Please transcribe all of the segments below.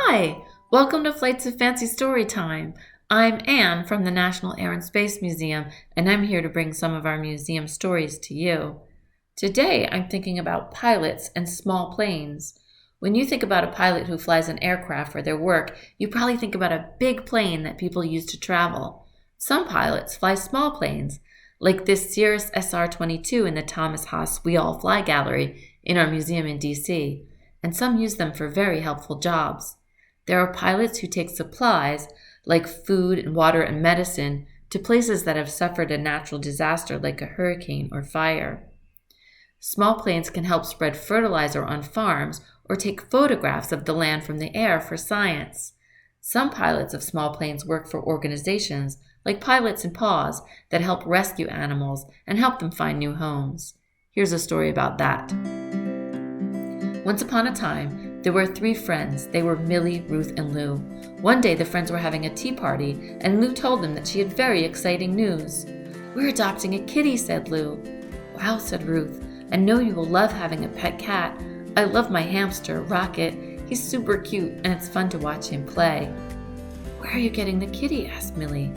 Hi! Welcome to Flights of Fancy Storytime. I'm Anne from the National Air and Space Museum, and I'm here to bring some of our museum stories to you. Today, I'm thinking about pilots and small planes. When you think about a pilot who flies an aircraft for their work, you probably think about a big plane that people use to travel. Some pilots fly small planes, like this Cirrus SR-22 in the Thomas Haas We All Fly Gallery in our museum in DC. And some use them for very helpful jobs. There are pilots who take supplies, like food and water and medicine, to places that have suffered a natural disaster like a hurricane or fire. Small planes can help spread fertilizer on farms or take photographs of the land from the air for science. Some pilots of small planes work for organizations, like Pilots and Paws, that help rescue animals and help them find new homes. Here's a story about that. Once upon a time, there were 3 friends. They were Millie, Ruth, and Lou. One day, the friends were having a tea party, and Lou told them that she had very exciting news. "We're adopting a kitty," said Lou. "Wow," said Ruth. "I know you will love having a pet cat. I love my hamster, Rocket. He's super cute, and it's fun to watch him play." "Where are you getting the kitty?" asked Millie.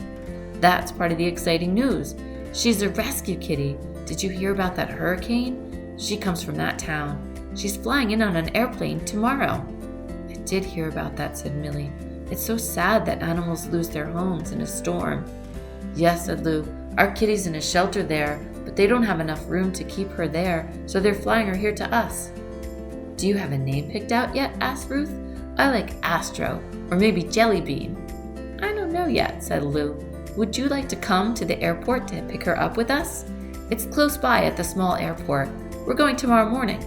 "That's part of the exciting news. She's a rescue kitty. Did you hear about that hurricane? She comes from that town. She's flying in on an airplane tomorrow." "I did hear about that," said Millie. "It's so sad that animals lose their homes in a storm." "Yes," said Lou. "Our kitty's in a shelter there, but they don't have enough room to keep her there, so they're flying her here to us." "Do you have a name picked out yet?" asked Ruth. "I like Astro, or maybe Jelly Bean." "I don't know yet," said Lou. "Would you like to come to the airport to pick her up with us? It's close by at the small airport. We're going tomorrow morning."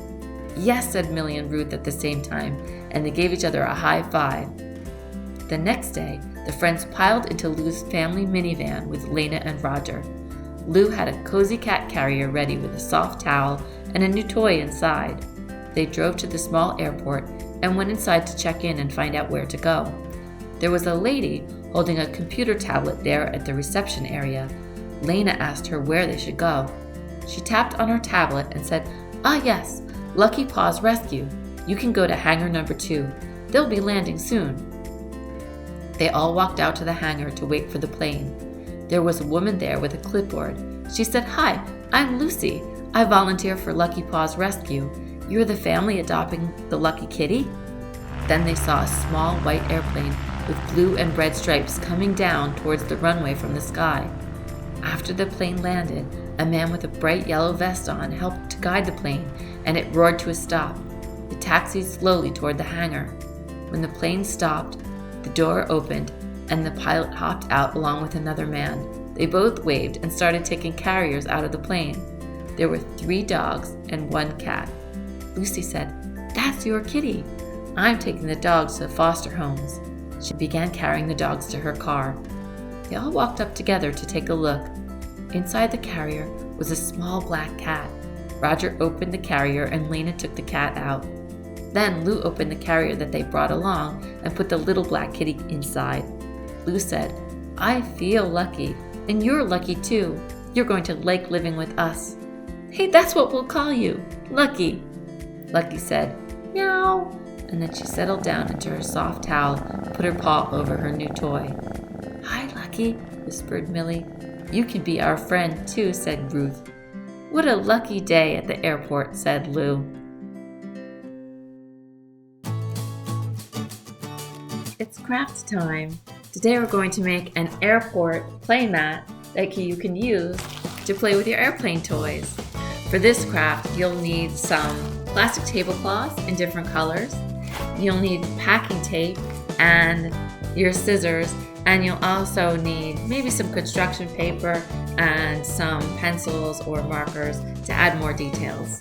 "Yes," said Millie and Ruth at the same time, and they gave each other a high five. The next day, the friends piled into Lou's family minivan with Lena and Roger. Lou had a cozy cat carrier ready with a soft towel and a new toy inside. They drove to the small airport and went inside to check in and find out where to go. There was a lady holding a computer tablet there at the reception area. Lena asked her where they should go. She tapped on her tablet and said, "Ah, yes, Lucky Paws Rescue. You can go to hangar number 2. They'll be landing soon." They all walked out to the hangar to wait for the plane. There was a woman there with a clipboard. She said, "Hi, I'm Lucy. I volunteer for Lucky Paws Rescue. You're the family adopting the lucky kitty?" Then they saw a small white airplane with blue and red stripes coming down towards the runway from the sky. After the plane landed, a man with a bright yellow vest on helped to guide the plane, and it roared to a stop. It taxied slowly toward the hangar. When the plane stopped, the door opened, and the pilot hopped out along with another man. They both waved and started taking carriers out of the plane. There were 3 dogs and 1 cat. Lucy said, "That's your kitty. I'm taking the dogs to foster homes." She began carrying the dogs to her car. They all walked up together to take a look. Inside the carrier was a small black cat. Roger opened the carrier and Lena took the cat out. Then Lou opened the carrier that they brought along and put the little black kitty inside. Lou said, "I feel lucky, and you're lucky too. You're going to like living with us. Hey, that's what we'll call you, Lucky." Lucky said, "Meow," and then she settled down into her soft towel and put her paw over her new toy. "Hi, Lucky," whispered Millie. "You can be our friend too," said Ruth. "What a lucky day at the airport," said Lou. It's craft time. Today we're going to make an airport playmat that you can use to play with your airplane toys. For this craft, you'll need some plastic tablecloths in different colors. You'll need packing tape and your scissors, and you'll also need maybe some construction paper and some pencils or markers to add more details.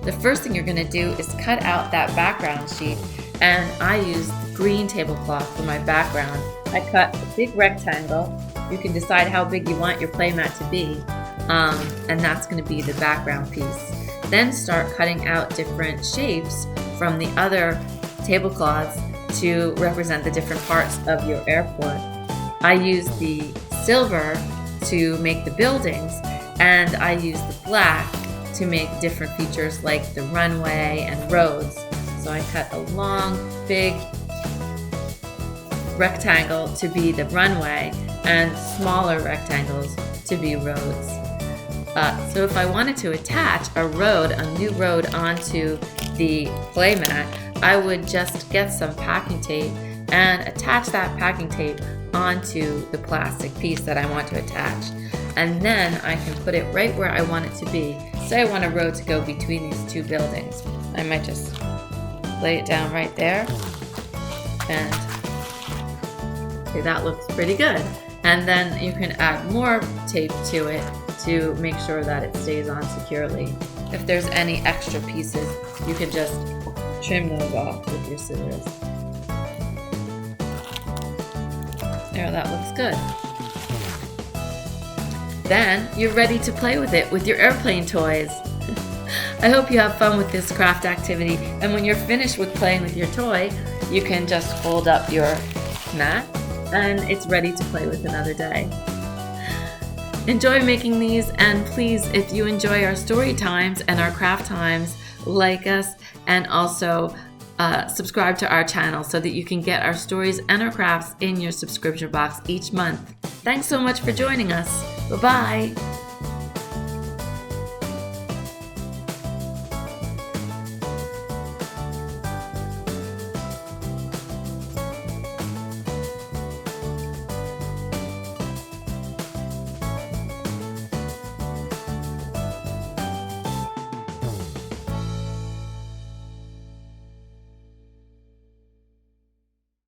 The first thing you're going to do is cut out that background sheet, and I used green tablecloth for my background. I cut a big rectangle. You can decide how big you want your playmat to be, and that's going to be the background piece. Then start cutting out different shapes from the other tablecloths to represent the different parts of your airport. I used the silver to make the buildings, and I used the black to make different features like the runway and roads. So I cut a long, big rectangle to be the runway and smaller rectangles to be roads. So if I wanted to attach a new road onto the play mat, I would just get some packing tape and attach that packing tape onto the plastic piece that I want to attach. And then I can put it right where I want it to be. Say I want a road to go between these two buildings. I might just lay it down right there. And okay, that looks pretty good. And then you can add more tape to it to make sure that it stays on securely. If there's any extra pieces, you can just trim those off with your scissors. There, that looks good. Then you're ready to play with it with your airplane toys. I hope you have fun with this craft activity, and when you're finished with playing with your toy, you can just fold up your mat and it's ready to play with another day. Enjoy making these, and please, if you enjoy our story times and our craft times, like us and also subscribe to our channel so that you can get our stories and our crafts in your subscription box each month. Thanks so much for joining us. Bye-bye.